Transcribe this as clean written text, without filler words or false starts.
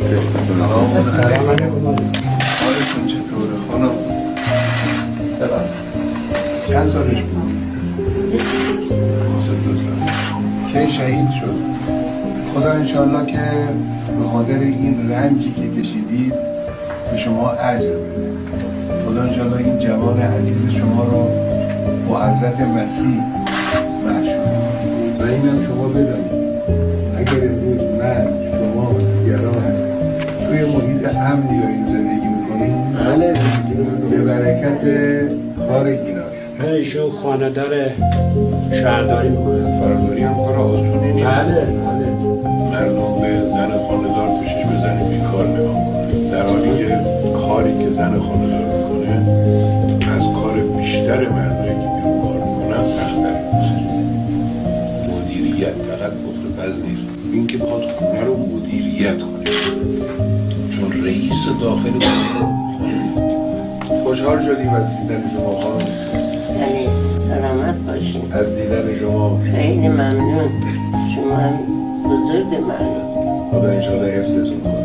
سلام علیکم. حالتون چطوره خانم؟ سلام. چند سالش بود؟ 22 سال. کی شهید شد؟ خدا انشالله که به خاطر این رنجی که کشیدید به شما اجر بده. خدا انشالله این جوان عزیز شما رو با حضرت مسیح محشور و اینم شما بدانید اگر امروز من شما دیگران توی محیط امنی داریم زندگی میکنیم بله به برکت کار ایناست. ایشون خانه‌دار شهرداری میکنه. شهرداری هم کار آسونی نیست. بله مردم به زن خانه‌دار تو چشم زن بیکار نگاه کنه، در حالی که کاری که زن خانه‌دار میکنه از کار بیشتر مردایی که بیرون کار میکنن سخت‌تره. مدیریت فقط پخت‌وپز نیست، این که بخواد خونه رو مدیریت کنه، چون رئیس داخل خونه خوشحال شدیم از دیدن شما خانم. یعنی سلامت باشین. از دیدن شما خیلی ممنون. شما هم بزرگ مردم. خدا انشالله حفظتون کنه.